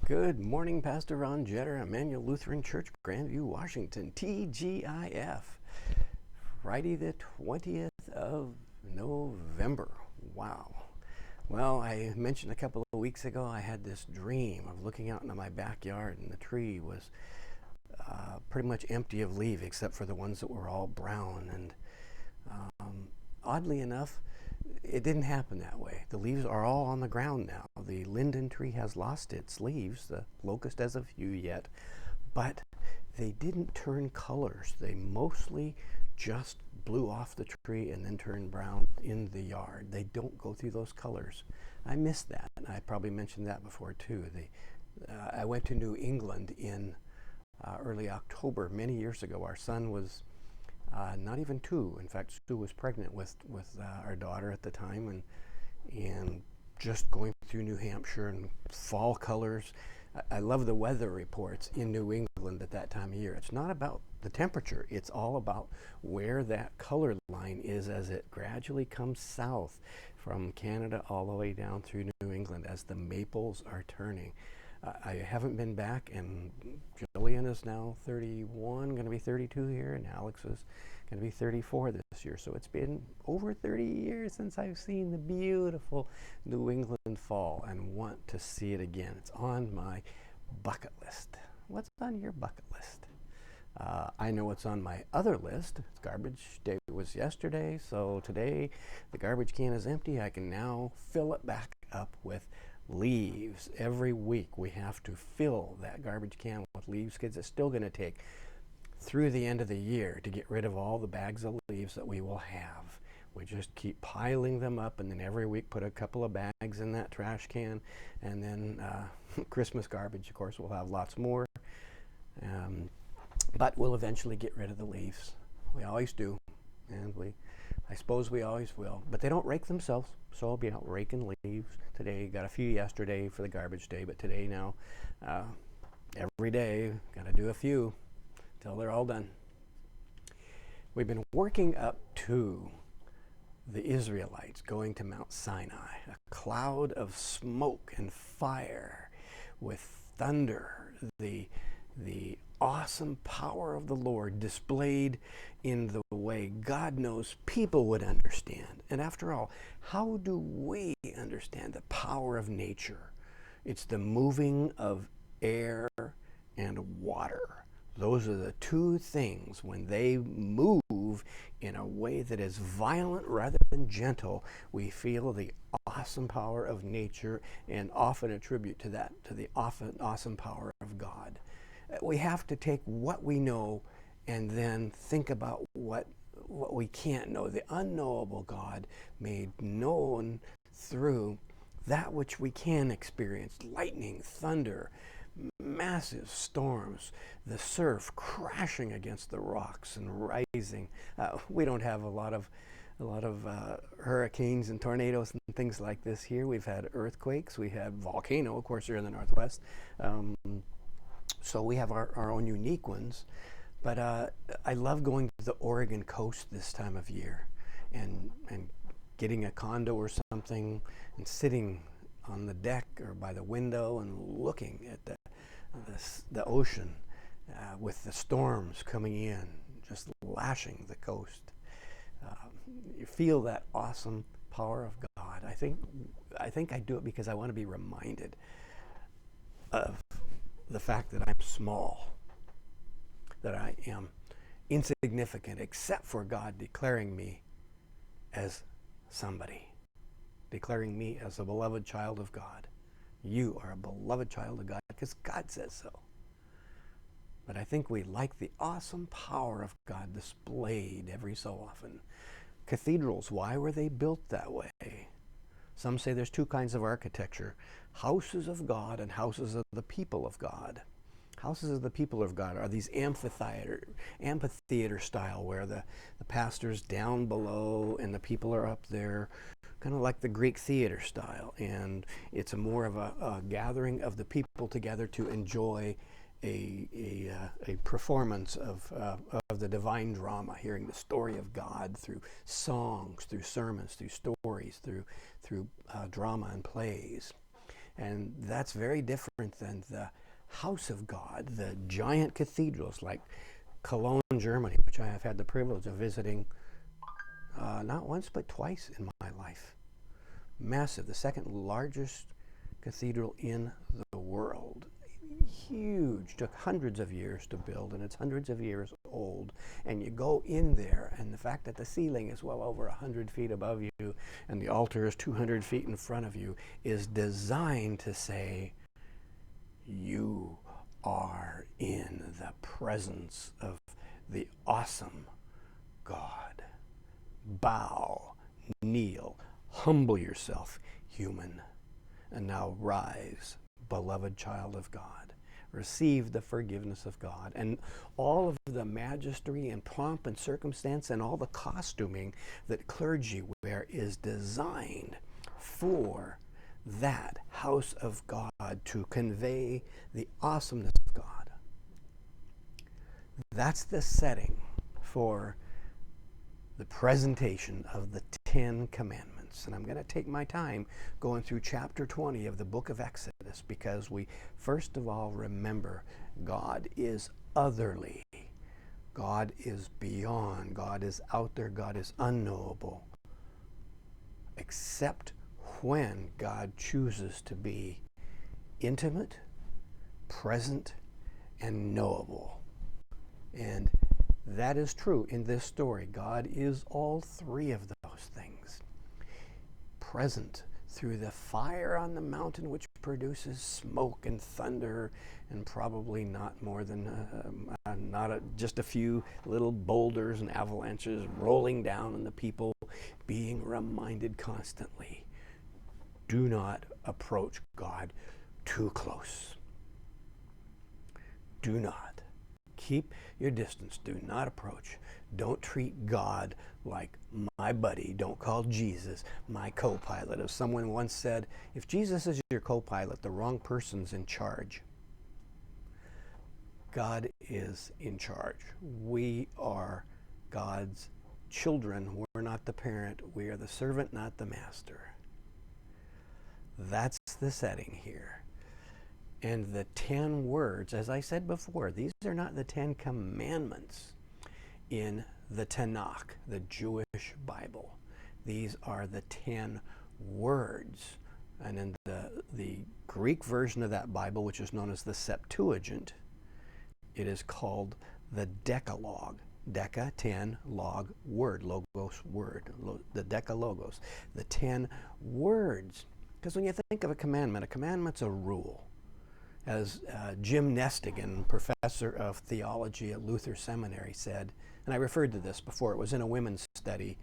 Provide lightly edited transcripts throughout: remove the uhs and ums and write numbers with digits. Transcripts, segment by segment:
Good morning, Pastor Ron Jetter, Immanuel Lutheran Church, Grandview, Washington, TGIF. Friday the 20th of November. Wow. Well, I mentioned a couple of weeks ago I had this dream of looking out into my backyard, and the tree was pretty much empty of leaves except for the ones that were all brown. And oddly enough, it didn't happen that way. The leaves are all on the ground now. The linden tree has lost its leaves. The locust has a few yet, but they didn't turn colors. They mostly just blew off the tree and then turned brown in the yard. They don't go through those colors. I missed that. I probably mentioned that before too. I went to New England in early October many years ago. Our son was not even 2. In fact, Sue was pregnant with our daughter at the time, and just going through New Hampshire and fall colors. I love the weather reports in New England at that time of year. It's not about the temperature. It's all about where that color line is as it gradually comes south from Canada all the way down through New England as the maples are turning. I haven't been back, and Jillian is now 31, going to be 32 here, and Alex is going to be 34 this year. So it's been over 30 years since I've seen the beautiful New England fall and want to see it again. It's on my bucket list. What's on your bucket list? I know what's on my other list. It's garbage day was yesterday, so today the garbage can is empty. I can now fill it back up with leaves. Every week we have to fill that garbage can with leaves because it's still going to take through the end of the year to get rid of all the bags of leaves that we will have. We just keep piling them up, and then every week put a couple of bags in that trash can, and then Christmas garbage, of course, we'll have lots more, but we'll eventually get rid of the leaves. We always do, and I suppose we always will. But they don't rake themselves, so I'll be out raking leaves today. Got a few yesterday for the garbage day, but today now, every day, got to do a few till they're all done. We've been working up to the Israelites going to Mount Sinai, a cloud of smoke and fire with thunder, the awesome power of the Lord displayed in the way God knows people would understand. And after all, how do we understand the power of nature? It's the moving of air and water. Those are the two things. When they move in a way that is violent rather than gentle, we feel the awesome power of nature and often attribute to the awesome power of God. We have to take what we know and then think about what we can't know. The unknowable God made known through that which we can experience. Lightning, thunder, massive storms, the surf crashing against the rocks and rising. We don't have a lot of hurricanes and tornadoes and things like this here. We've had earthquakes. We had volcano, of course, here in the Northwest. So we have our own unique ones. But I love going to the Oregon coast this time of year and getting a condo or something and sitting on the deck or by the window and looking at the ocean with the storms coming in, just lashing the coast. You feel that awesome power of God. I think I do it because I want to be reminded of the fact that I'm small, that I am insignificant, except for God declaring me as somebody, declaring me as a beloved child of God. You are a beloved child of God because God says so. But I think we like the awesome power of God displayed every so often. Cathedrals, why were they built that way? Some say there's two kinds of architecture: houses of God and houses of the people of God. Houses of the people of God are these amphitheater style, where the pastor's down below and the people are up there, kind of like the Greek theater style. And it's more of a gathering of the people together to enjoy a performance of the divine drama, hearing the story of God through songs, through sermons, through stories, through drama and plays. And that's very different than the house of God, the giant cathedrals like Cologne, Germany, which I have had the privilege of visiting not once but twice in my life. Massive, the second largest cathedral in the world. Huge, took hundreds of years to build, and it's hundreds of years old. And you go in there, and the fact that the ceiling is well over 100 feet above you and the altar is 200 feet in front of you is designed to say, you are in the presence of the awesome God. Bow, kneel, humble yourself, human, and now rise, beloved child of God. Receive the forgiveness of God. And all of the majesty and pomp and circumstance and all the costuming that clergy wear is designed for that house of God to convey the awesomeness of God. That's the setting for the presentation of the 10 Commandments. And I'm going to take my time going through chapter 20 of the book of Exodus, because we first of all remember God is otherly. God is beyond. God is out there. God is unknowable. Except when God chooses to be intimate, present, and knowable. And that is true in this story. God is all three of those things. Present through the fire on the mountain, which produces smoke and thunder, and probably not more than just a few little boulders and avalanches rolling down, and the people being reminded constantly, do not approach God too close. Do not. Keep your distance. Do not approach. Don't treat God like my buddy. Don't call Jesus my co-pilot. As someone once said, if Jesus is your co-pilot, the wrong person's in charge. God is in charge. We are God's children. We're not the parent. We are the servant, not the master. That's the setting here. And the 10 words, as I said before, these are not the 10 commandments in the Tanakh, the Jewish Bible. These are the 10 words. And in the Greek version of that Bible, which is known as the Septuagint, it is called the Decalogue. Deca, 10, log, word, logos, word, the Decalogos, the 10 words. Because when you think of a commandament's a rule. As Jim Nestigan, professor of theology at Luther Seminary, said, and I referred to this before, it was in a women's study,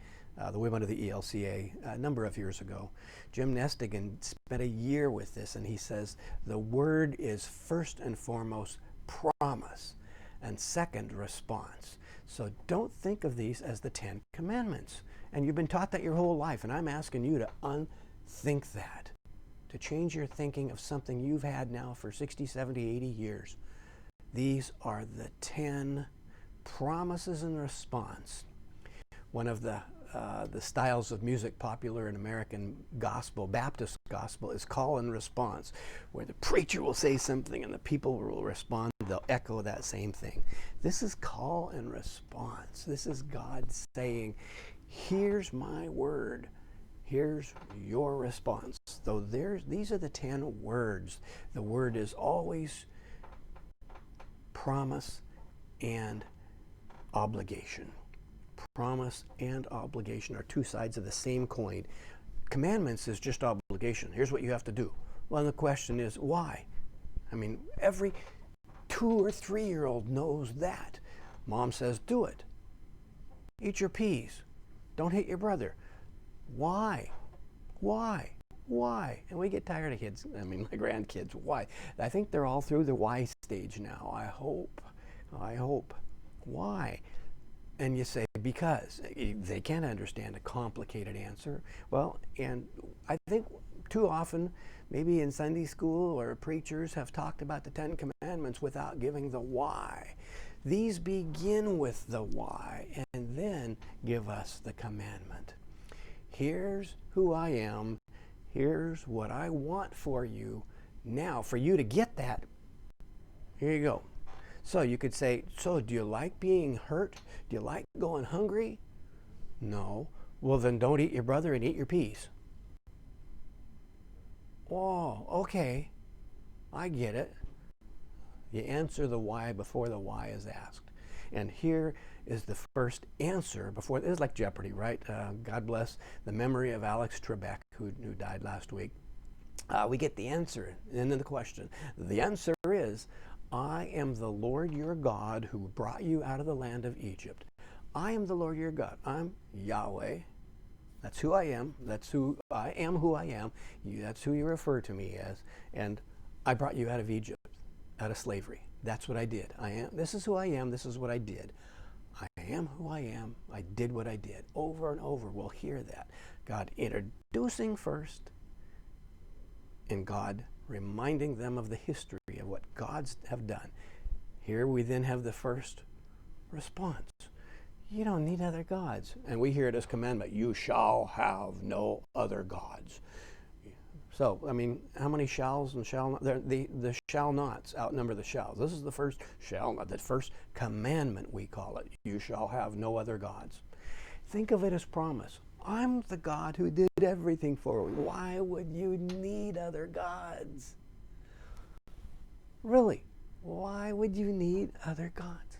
the women of the ELCA, a number of years ago. Jim Nestigan spent a year with this, and he says, the word is first and foremost promise, and second, response. So don't think of these as the 10 Commandments. And you've been taught that your whole life, and I'm asking you to unthink that. To change your thinking of something you've had now for 60, 70, 80 years. These are the 10 promises in response. One of the styles of music popular in American gospel, Baptist gospel, is call and response, where the preacher will say something and the people will respond. They'll echo that same thing. This is call and response. This is God saying, here's my word. Here's your response. So these are the 10 words. The word is always promise and obligation. Promise and obligation are two sides of the same coin. Commandments is just obligation. Here's what you have to do. Well, the question is, why? I mean, every 2 or 3-year-old knows that. Mom says, do it. Eat your peas. Don't hate your brother. Why? Why? Why? And we get tired of kids. I mean, my grandkids. Why? I think they're all through the why stage now. I hope. Why? And you say, because. They can't understand a complicated answer. Well, and I think too often, maybe in Sunday school or preachers have talked about the 10 Commandments without giving the why. These begin with the why and then give us the commandment. Here's who I am. Here's what I want for you now. For you to get that, here you go. So you could say, so do you like being hurt? Do you like going hungry? No. Well, then don't eat your brother and eat your peas. Oh, okay. I get it. You answer the why before the why is asked. And here is the first answer before. It's like Jeopardy, right? God bless the memory of Alex Trebek, who died last week. We get the answer in the question. The answer is, I am the Lord your God who brought you out of the land of Egypt. I am the Lord your God. I'm Yahweh. That's who I am. That's who I am. Who I am. That's who you refer to me as. And I brought you out of Egypt, out of slavery. That's what I did. I am. This is who I am. This is what I did. I am who I am. I did what I did. Over and over, we'll hear that. God introducing first, and God reminding them of the history of what gods have done. Here we then have the first response. You don't need other gods. And we hear it as commandment. You shall have no other gods. So, I mean, how many shalls and shall not? The shall nots outnumber the shalls. This is the first shall not, the first commandment, we call it. You shall have no other gods. Think of it as promise. I'm the God who did everything for you. Why would you need other gods? Really, why would you need other gods?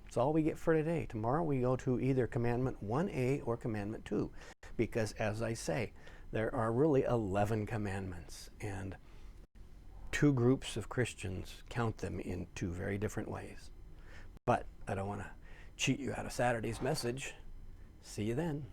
That's all we get for today. Tomorrow we go to either Commandment 1A or Commandment 2. Because, as I say, there are really 11 commandments. And two groups of Christians count them in two very different ways. But I don't want to cheat you out of Saturday's message. See you then.